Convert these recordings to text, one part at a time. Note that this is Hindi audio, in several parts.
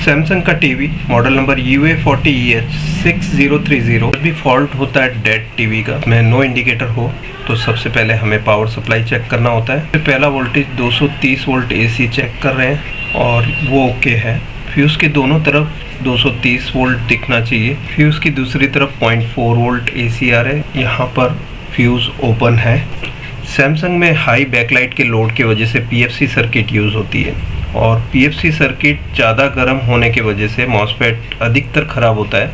सैमसंग का टीवी मॉडल नंबर UA40EH6030 भी फॉल्ट होता है डेड टीवी का, में नो इंडिकेटर हो तो सबसे पहले हमें पावर सप्लाई चेक करना होता है। पहला वोल्टेज 230 वोल्ट AC चेक कर रहे हैं और वो ओके है। फ्यूज़ के दोनों तरफ 230 वोल्ट दिखना चाहिए। फ्यूज़ की दूसरी तरफ 0.4 वोल्ट AC आ रहे हैं। यहाँ पर फ्यूज़ ओपन है। सैमसंग में हाई बैकलाइट के लोड की वजह से PFC सर्किट यूज़ होती है और PFC सर्किट ज़्यादा गर्म होने की वजह से मॉसफेट अधिकतर ख़राब होता है।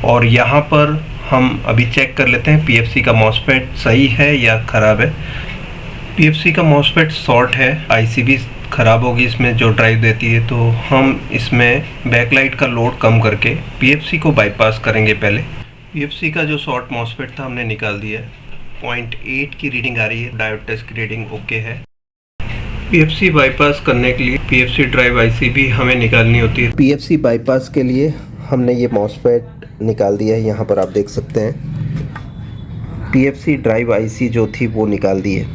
और यहाँ पर हम अभी चेक कर लेते हैं PFC का मॉसफेट सही है या ख़राब है। PFC का मॉसफेट शॉर्ट है, IC भी ख़राब होगी इसमें जो ड्राइव देती है, तो हम इसमें बैकलाइट का लोड कम करके PFC को बाईपास करेंगे। पहले PFC का जो शॉर्ट मॉसफेट था हमने निकाल दिया है। 0.8 की रीडिंग आ रही है, डायोड टेस्ट की रीडिंग ओके है। PFC बाईपास करने के लिए PFC ड्राइव IC भी हमें निकालनी होती है। PFC बाईपास के लिए हमने ये मॉसफेट निकाल दिया है, यहाँ पर आप देख सकते हैं। PFC ड्राइव IC जो थी वो निकाल दी है।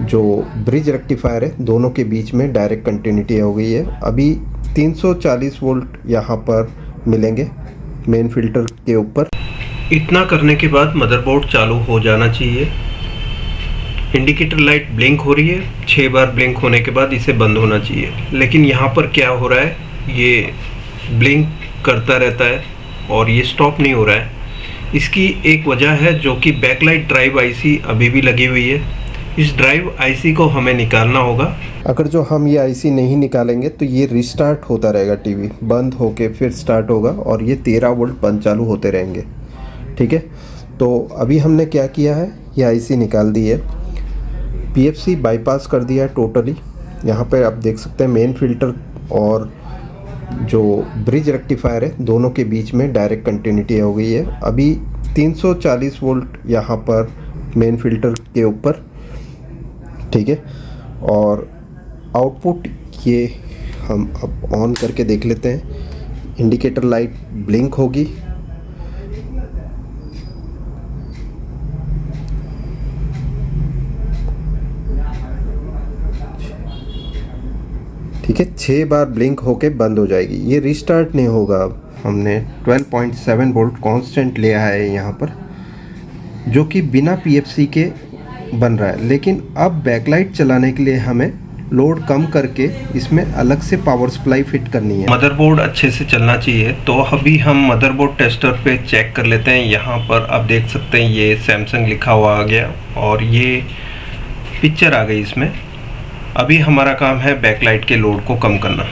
जो ब्रिज रेक्टिफायर है दोनों के बीच में डायरेक्ट कंटिन्यूटी हो गई है। अभी 340 वोल्ट यहाँ पर मिलेंगे मेन फिल्टर के ऊपर। इतना करने के बाद मदरबोर्ड चालू हो जाना चाहिए। इंडिकेटर लाइट ब्लिंक हो रही है, 6 बार ब्लिंक होने के बाद इसे बंद होना चाहिए। लेकिन यहाँ पर क्या हो रहा है, ये ब्लिंक करता रहता है और ये स्टॉप नहीं हो रहा है। इसकी एक वजह है जो कि बैकलाइट ड्राइव IC अभी भी लगी हुई है। इस ड्राइव IC को हमें निकालना होगा। अगर जो हम ये IC नहीं निकालेंगे तो ये रिस्टार्ट होता रहेगा, टीवी बंद होके फिर स्टार्ट होगा और ये 13 वोल्ट बंद चालू होते रहेंगे। ठीक है, तो अभी हमने क्या किया है, ये IC निकाल दी है, PFC बाईपास कर दिया है टोटली। यहाँ पे आप देख सकते हैं मेन फिल्टर और जो ब्रिज रेक्टिफायर है दोनों के बीच में डायरेक्ट कंटिन्यूटी हो गई है। अभी 340 वोल्ट यहाँ पर मेन फिल्टर के ऊपर। ठीक है, और आउटपुट ये हम अब ऑन करके देख लेते हैं। इंडिकेटर लाइट ब्लिंक होगी। ठीक है, 6 बार ब्लिंक होके बंद हो जाएगी, ये रिस्टार्ट नहीं होगा। अब हमने 12.7 वोल्ट कांस्टेंट लिया है यहाँ पर, जो कि बिना PFC के बन रहा है। लेकिन अब बैकलाइट चलाने के लिए हमें लोड कम करके इसमें अलग से पावर सप्लाई फिट करनी है। मदरबोर्ड अच्छे से चलना चाहिए, तो अभी हम मदरबोर्ड टेस्टर पे चेक कर लेते हैं। यहाँ पर आप देख सकते हैं ये सैमसंग लिखा हुआ आ गया और ये पिक्चर आ गई इसमें। अभी हमारा काम है बैकलाइट के लोड को कम करना।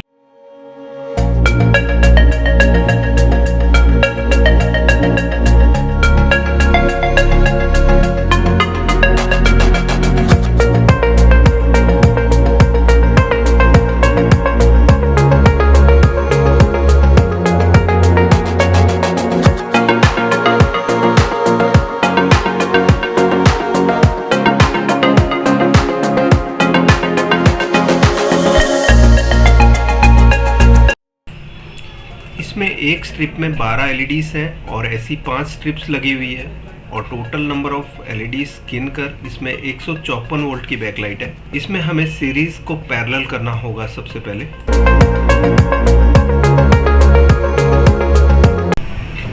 इसमें एक स्ट्रिप में 12 LEDs हैं और ऐसी 5 स्ट्रिप्स लगी हुई है और टोटल नंबर ऑफ LEDs गिनकर इसमें 154 वोल्ट की बैकलाइट है। इसमें हमें सीरीज को पैरेलल करना होगा सबसे पहले।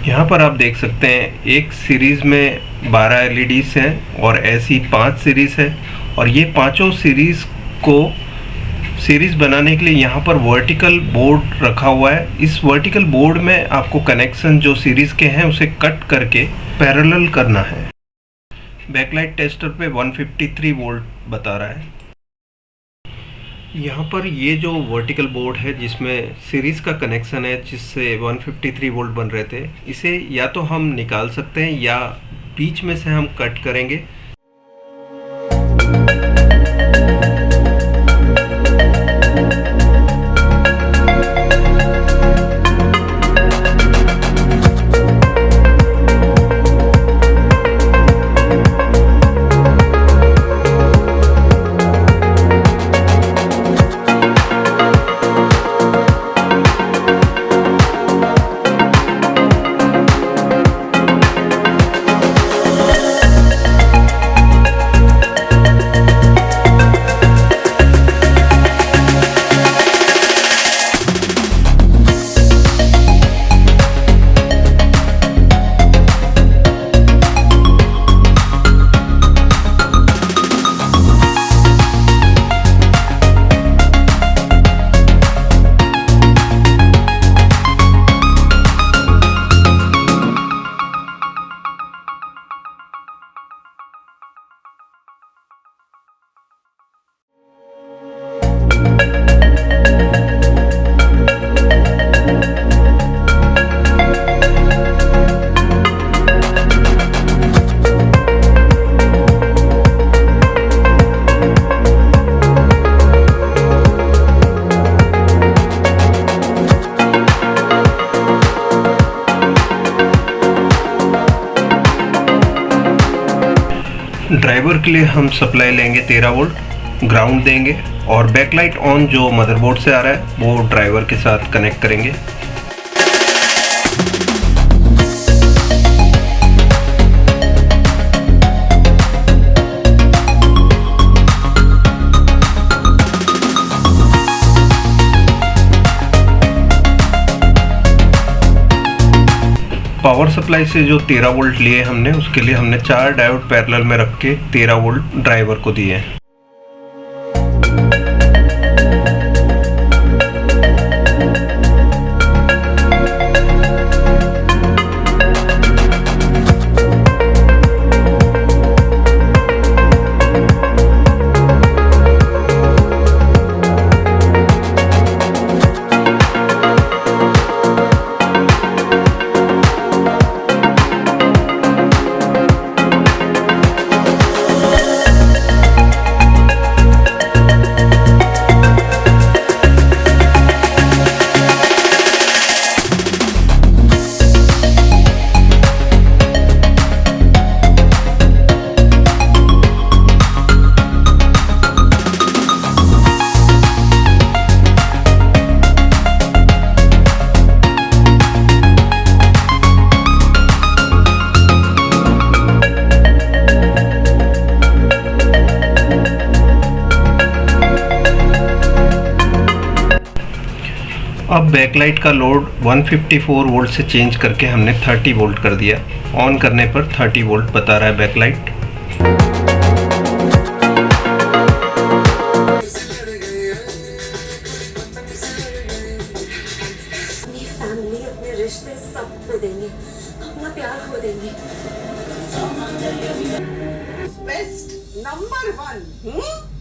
यहाँ पर आप देख सकते हैं एक सीरीज में 12 LEDs हैं और ऐसी 5 सीरीज है और ये पांचों सीरीज को सीरीज बनाने के लिए यहाँ पर वर्टिकल बोर्ड रखा हुआ है। इस वर्टिकल बोर्ड में आपको कनेक्शन जो सीरीज के हैं उसे कट करके पैरेलल करना है। बैकलाइट टेस्टर पे 153 वोल्ट बता रहा है। यहाँ पर ये जो वर्टिकल बोर्ड है जिसमें सीरीज का कनेक्शन है जिससे 153 वोल्ट बन रहे थे, इसे या तो हम निकाल सकते हैं या बीच में से हम कट करेंगे। ड्राइवर के लिए हम सप्लाई लेंगे 13 वोल्ट, ग्राउंड देंगे और बैकलाइट ऑन जो मदरबोर्ड से आ रहा है वो ड्राइवर के साथ कनेक्ट करेंगे। पावर सप्लाई से जो 13 वोल्ट लिए हमने, उसके लिए हमने 4 डायोड पैरेलल में रख के 13 वोल्ट ड्राइवर को दिए हैं। अब बैकलाइट का लोड 154 वोल्ट से चेंज करके हमने 30 वोल्ट कर दिया। ऑन करने पर 30 वोल्ट बता रहा है बैकलाइट। अपनी फैमिली, अपने रिश्ते सब खो देंगे, अपना प्यार खो देंगे। Best number 1